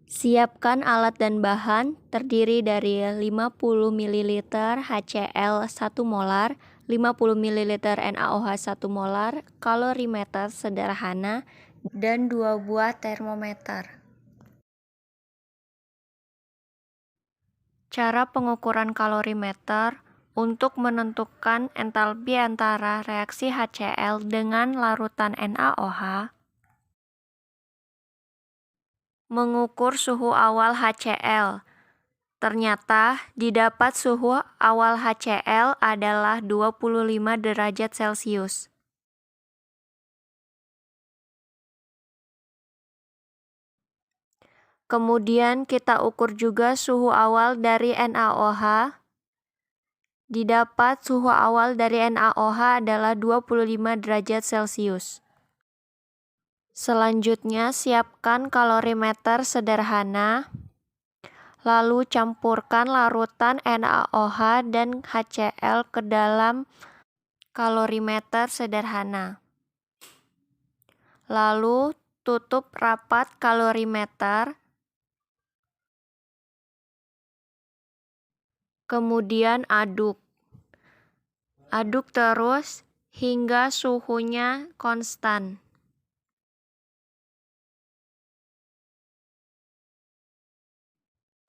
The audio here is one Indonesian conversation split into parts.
Siapkan alat dan bahan terdiri dari 50 ml HCl 1 molar, 50 ml NaOH 1 molar, kalorimeter sederhana, dan 2 buah termometer. Cara pengukuran kalorimeter untuk menentukan entalpi antara reaksi HCl dengan larutan NaOH. Mengukur suhu awal HCl. Ternyata didapat suhu awal HCl adalah 25 derajat Celcius. Kemudian kita ukur juga suhu awal dari NaOH. Didapat suhu awal dari NaOH adalah 25 derajat Celcius. Selanjutnya siapkan kalorimeter sederhana. Lalu campurkan larutan NaOH dan HCl ke dalam kalorimeter sederhana. Lalu tutup rapat kalorimeter. Kemudian aduk. Aduk terus hingga suhunya konstan.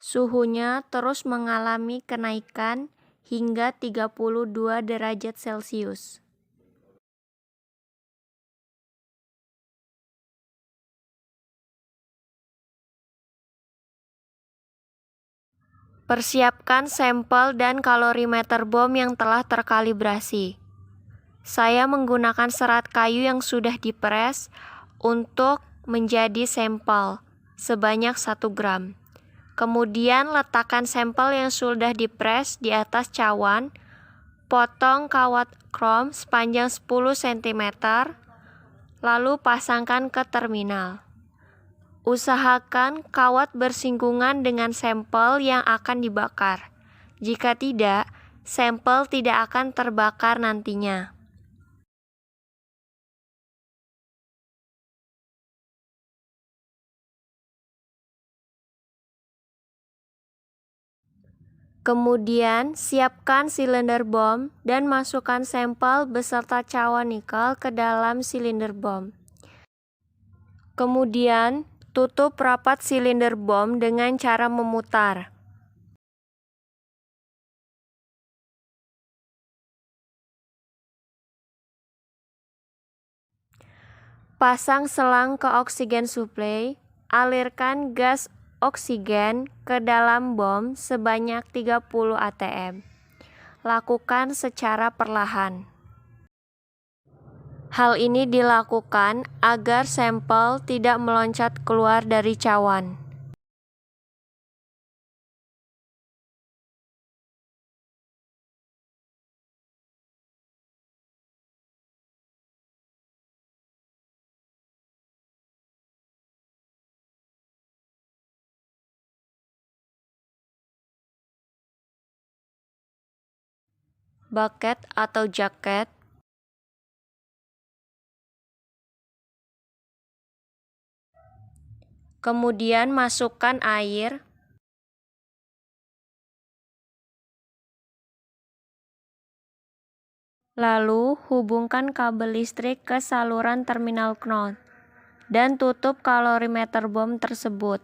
Suhunya terus mengalami kenaikan hingga 32 derajat Celcius. Persiapkan sampel dan kalorimeter bom yang telah terkalibrasi. Saya menggunakan serat kayu yang sudah dipres untuk menjadi sampel sebanyak 1 gram. Kemudian letakkan sampel yang sudah dipres di atas cawan, potong kawat krom sepanjang 10 cm, lalu pasangkan ke terminal. Usahakan kawat bersinggungan dengan sampel yang akan dibakar. Jika tidak, sampel tidak akan terbakar nantinya. Kemudian, siapkan silinder bom dan masukkan sampel beserta cawan nikel ke dalam silinder bom. Kemudian, tutup rapat silinder bom dengan cara memutar. Pasang selang ke oksigen supply, alirkan gas oksigen ke dalam bom sebanyak 30 atm. Lakukan secara perlahan. Hal ini dilakukan agar sampel tidak meloncat keluar dari cawan. Bucket atau jaket. Kemudian masukkan air. Lalu hubungkan kabel listrik ke saluran terminal knob dan tutup kalorimeter bom tersebut.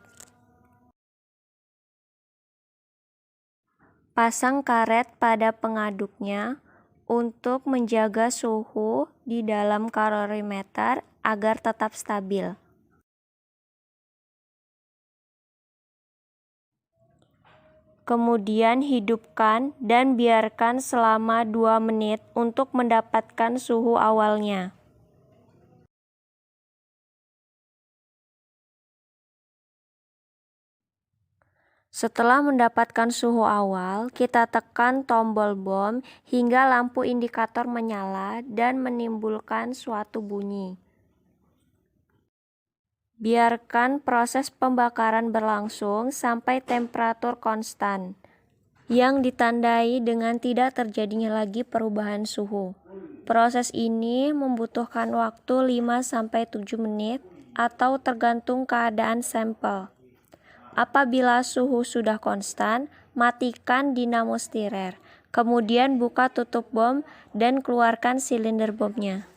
Pasang karet pada pengaduknya untuk menjaga suhu di dalam kalorimeter agar tetap stabil. Kemudian hidupkan dan biarkan selama 2 menit untuk mendapatkan suhu awalnya. Setelah mendapatkan suhu awal, kita tekan tombol bom hingga lampu indikator menyala dan menimbulkan suatu bunyi. Biarkan proses pembakaran berlangsung sampai temperatur konstan, yang ditandai dengan tidak terjadinya lagi perubahan suhu. Proses ini membutuhkan waktu 5-7 menit atau tergantung keadaan sampel. Apabila suhu sudah konstan, matikan dinamo stirrer. Kemudian buka tutup bom dan keluarkan silinder bomnya.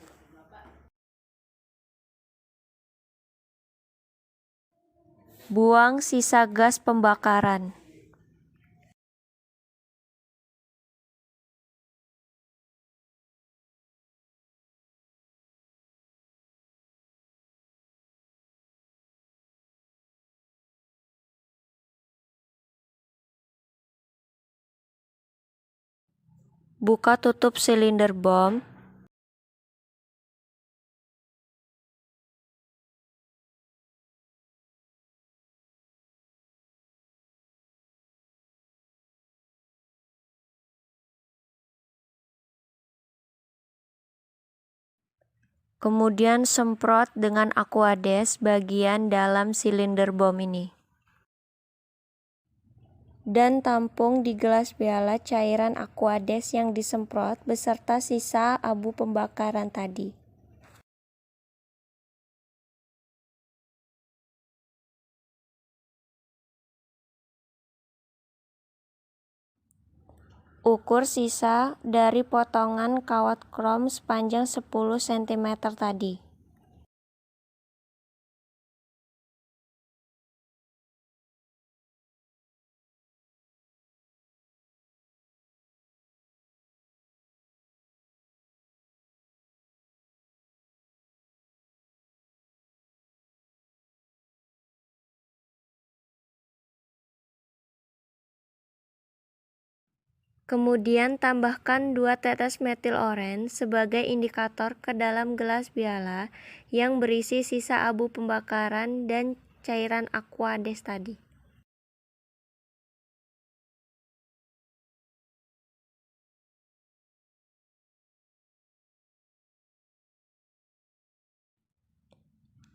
Buang sisa gas pembakaran. Buka tutup silinder bom. Kemudian semprot dengan Aquades bagian dalam silinder bom ini. Dan tampung di gelas piala cairan Aquades yang disemprot beserta sisa abu pembakaran tadi. Ukur sisa dari potongan kawat krom sepanjang 10 cm tadi. Kemudian tambahkan 2 tetes metil oren sebagai indikator ke dalam gelas piala yang berisi sisa abu pembakaran dan cairan Aquades tadi.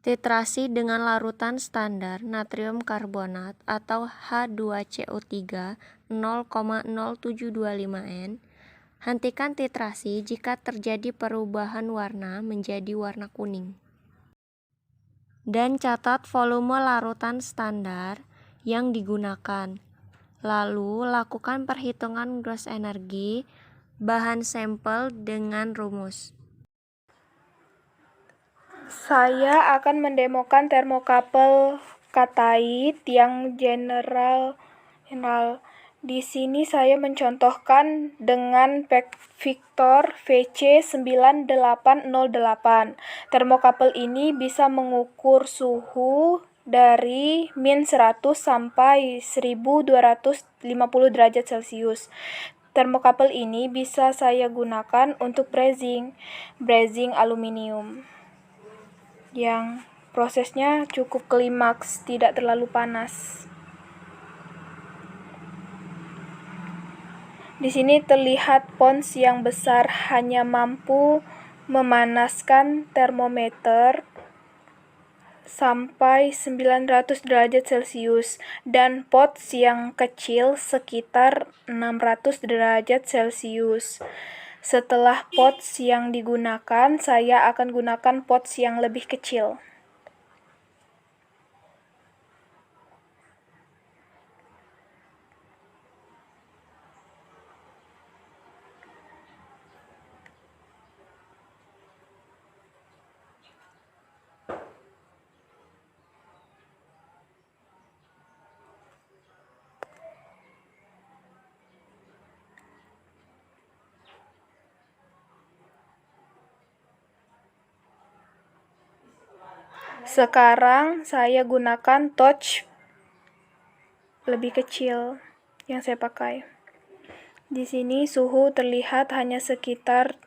Titrasi dengan larutan standar natrium karbonat atau H2CO3 0,0725 N. Hentikan titrasi jika terjadi perubahan warna menjadi warna kuning. Dan catat volume larutan standar yang digunakan. Lalu lakukan perhitungan gross energi bahan sampel dengan rumus. Saya akan mendemokan termokapel Kataid yang general. Di sini saya mencontohkan dengan Victor VC9808. Termokapel ini bisa mengukur suhu dari -100 sampai 1250 derajat Celcius. Termokapel ini bisa saya gunakan untuk brazing aluminium yang prosesnya cukup klimaks, tidak terlalu panas. Di sini terlihat pons yang besar hanya mampu memanaskan termometer sampai 900 derajat Celcius dan pots yang kecil sekitar 600 derajat Celcius. Setelah pots yang digunakan, saya akan gunakan pots yang lebih kecil. Sekarang saya gunakan touch lebih kecil yang saya pakai. Di sini suhu terlihat hanya sekitar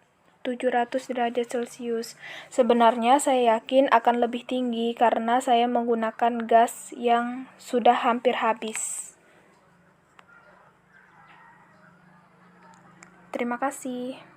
700 derajat Celcius. Sebenarnya saya yakin akan lebih tinggi karena saya menggunakan gas yang sudah hampir habis. Terima kasih.